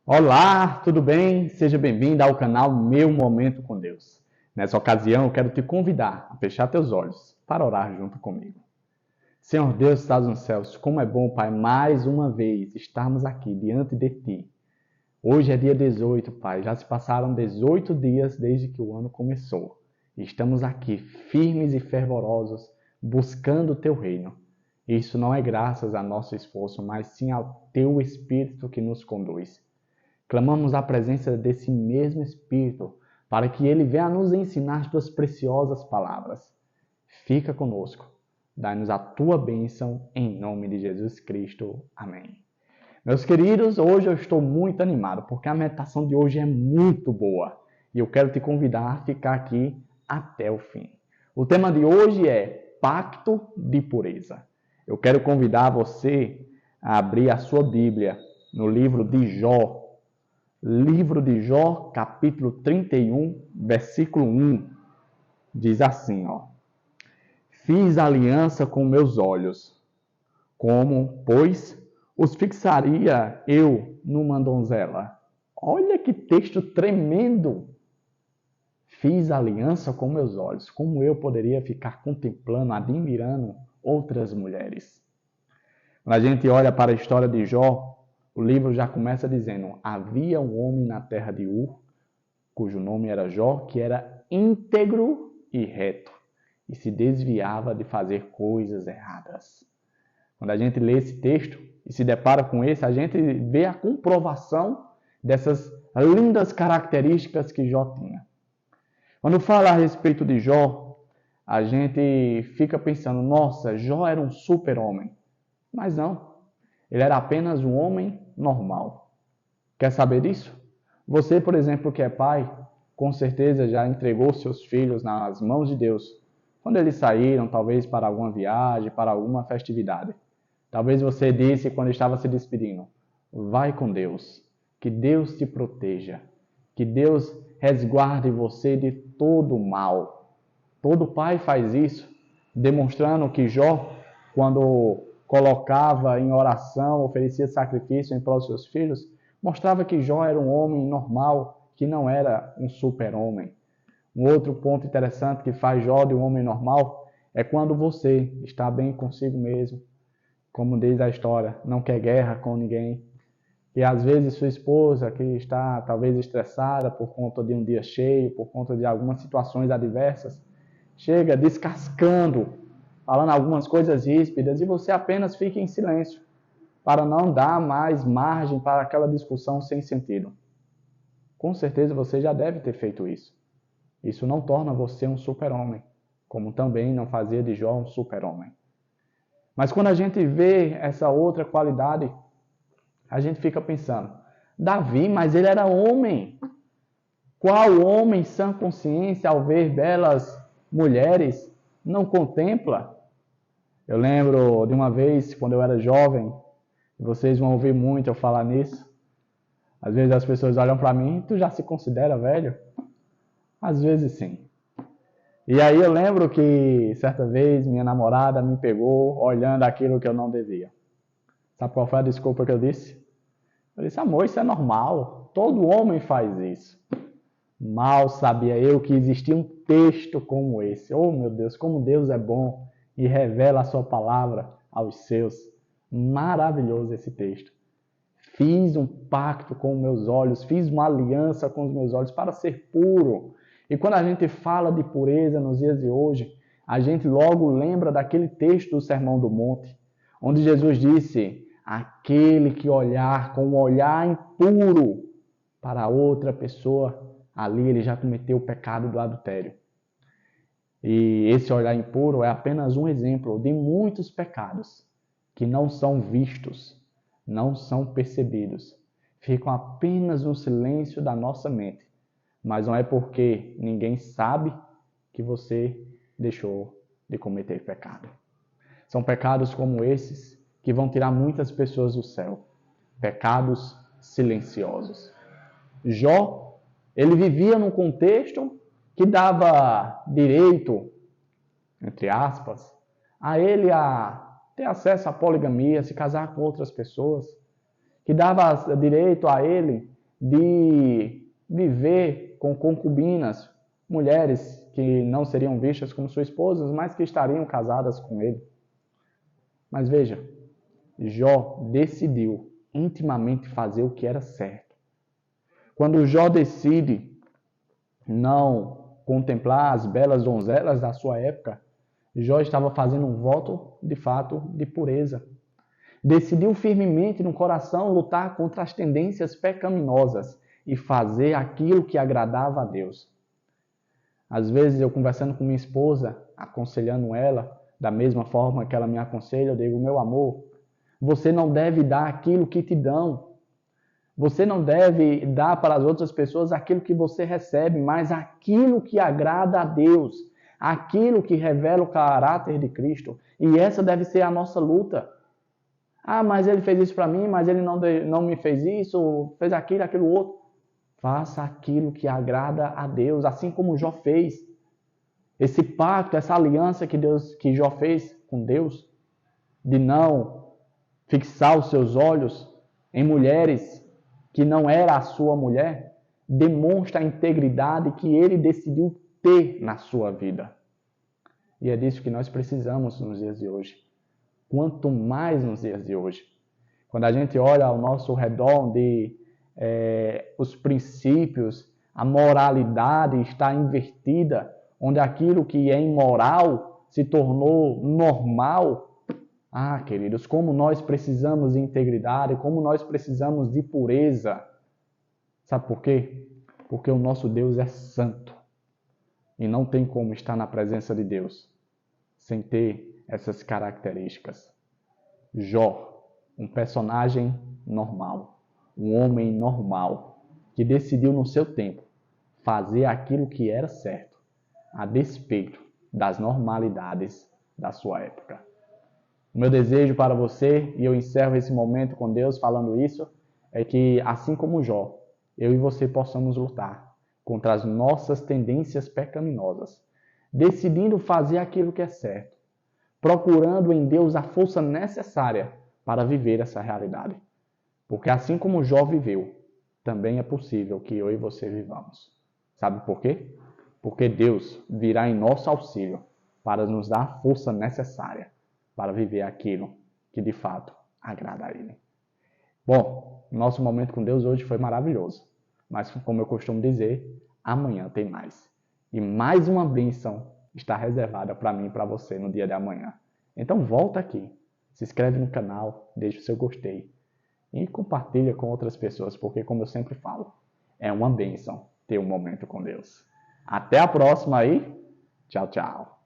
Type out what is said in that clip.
Olá, tudo bem? Seja bem-vindo ao canal Meu Momento com Deus. Nessa ocasião, eu quero te convidar a fechar teus olhos para orar junto comigo. Senhor Deus, que estás nos céus, como é bom, Pai, mais uma vez estarmos aqui diante de Ti. Hoje é dia 18, Pai, já se passaram 18 dias desde que o ano começou. E estamos aqui, firmes e fervorosos, buscando o Teu reino. Isso não é graças a nosso esforço, mas sim ao Teu Espírito que nos conduz. Clamamos a presença desse mesmo Espírito para que ele venha nos ensinar as tuas preciosas palavras. Fica conosco. Dai-nos a tua bênção em nome de Jesus Cristo. Amém. Meus queridos, hoje eu estou muito animado porque a meditação de hoje é muito boa e eu quero te convidar a ficar aqui até o fim. O tema de hoje é Pacto de Pureza. Eu quero convidar você a abrir a sua Bíblia no livro de Jó. Livro de Jó, capítulo 31, versículo 1, diz assim, ó: Fiz aliança com meus olhos, como, pois, os fixaria eu numa donzela. Olha que texto tremendo! Fiz aliança com meus olhos, como eu poderia ficar contemplando, admirando outras mulheres? Quando a gente olha para a história de Jó, o livro já começa dizendo: havia um homem na terra de Ur, cujo nome era Jó, que era íntegro e reto, e se desviava de fazer coisas erradas. Quando a gente lê esse texto e se depara com esse, a gente vê a comprovação dessas lindas características que Jó tinha. Quando fala a respeito de Jó, a gente fica pensando: nossa, Jó era um super-homem. Mas não, ele era apenas um homem normal. Quer saber disso? Você, por exemplo, que é pai, com certeza já entregou seus filhos nas mãos de Deus. Quando eles saíram, talvez para alguma viagem, para alguma festividade. Talvez você disse quando estava se despedindo: vai com Deus, que Deus te proteja, que Deus resguarde você de todo o mal. Todo pai faz isso, demonstrando que Jó, quando colocava em oração, oferecia sacrifício em prol dos seus filhos, mostrava que Jó era um homem normal, que não era um super-homem. Um outro ponto interessante que faz Jó de um homem normal é quando você está bem consigo mesmo, como diz a história, não quer guerra com ninguém. E às vezes sua esposa, que está talvez estressada por conta de um dia cheio, por conta de algumas situações adversas, chega descascando, falando algumas coisas ríspidas, e você apenas fica em silêncio, para não dar mais margem para aquela discussão sem sentido. Com certeza você já deve ter feito isso. Isso não torna você um super-homem, como também não fazia de Jó um super-homem. Mas quando a gente vê essa outra qualidade, a gente fica pensando: Davi, mas ele era homem. Qual homem sã consciência, ao ver belas mulheres, não contempla? Eu lembro de uma vez, quando eu era jovem, vocês vão ouvir muito eu falar nisso. Às vezes as pessoas olham para mim: tu já se considera velho? Às vezes sim. E aí eu lembro que certa vez minha namorada me pegou olhando aquilo que eu não devia. Sabe qual foi a desculpa que eu disse? Eu disse: amor, isso é normal. Todo homem faz isso. Mal sabia eu que existia um texto como esse. Oh, meu Deus, como Deus é bom e revela a sua palavra aos seus. Maravilhoso esse texto. Fiz um pacto com meus olhos, fiz uma aliança com os meus olhos para ser puro. E quando a gente fala de pureza nos dias de hoje, a gente logo lembra daquele texto do Sermão do Monte, onde Jesus disse: aquele que olhar com um olhar impuro para outra pessoa, ali ele já cometeu o pecado do adultério. E esse olhar impuro é apenas um exemplo de muitos pecados que não são vistos, não são percebidos, ficam apenas no silêncio da nossa mente. Mas não é porque ninguém sabe que você deixou de cometer pecado. São pecados como esses que vão tirar muitas pessoas do céu. Pecados silenciosos. Jó, ele vivia num contexto que dava direito, entre aspas, a ele a ter acesso à poligamia, se casar com outras pessoas, que dava direito a ele de viver com concubinas, mulheres que não seriam vistas como suas esposas, mas que estariam casadas com ele. Mas veja, Jó decidiu intimamente fazer o que era certo. Quando Jó decide não contemplar as belas donzelas da sua época, Jó estava fazendo um voto, de fato, de pureza. Decidiu firmemente no coração lutar contra as tendências pecaminosas e fazer aquilo que agradava a Deus. Às vezes eu conversando com minha esposa, aconselhando ela, da mesma forma que ela me aconselha, eu digo, meu amor, você não deve dar aquilo que te dão. Você não deve dar para as outras pessoas aquilo que você recebe, mas aquilo que agrada a Deus, aquilo que revela o caráter de Cristo. E essa deve ser a nossa luta. Ah, mas ele fez isso para mim, mas ele não me fez isso, fez aquilo, aquilo outro. Faça aquilo que agrada a Deus, assim como Jó fez. Esse pacto, essa aliança que Jó fez com Deus, de não fixar os seus olhos em mulheres que não era a sua mulher, demonstra a integridade que ele decidiu ter na sua vida. E é disso que nós precisamos nos dias de hoje. Quanto mais nos dias de hoje. Quando a gente olha ao nosso redor onde os princípios, a moralidade está invertida, onde aquilo que é imoral se tornou normal. Ah, queridos, como nós precisamos de integridade, como nós precisamos de pureza. Sabe por quê? Porque o nosso Deus é santo. E não tem como estar na presença de Deus sem ter essas características. Jó, um personagem normal, um homem normal, que decidiu no seu tempo fazer aquilo que era certo, a despeito das normalidades da sua época. O meu desejo para você, e eu encerro esse momento com Deus falando isso, é que, assim como Jó, eu e você possamos lutar contra as nossas tendências pecaminosas, decidindo fazer aquilo que é certo, procurando em Deus a força necessária para viver essa realidade. Porque assim como Jó viveu, também é possível que eu e você vivamos. Sabe por quê? Porque Deus virá em nosso auxílio para nos dar a força necessária para viver aquilo que de fato agrada a Ele. Bom, nosso momento com Deus hoje foi maravilhoso. Mas como eu costumo dizer, amanhã tem mais. E mais uma bênção está reservada para mim e para você no dia de amanhã. Então volta aqui, se inscreve no canal, deixa o seu gostei e compartilha com outras pessoas, porque como eu sempre falo, é uma bênção ter um momento com Deus. Até a próxima aí, tchau, tchau.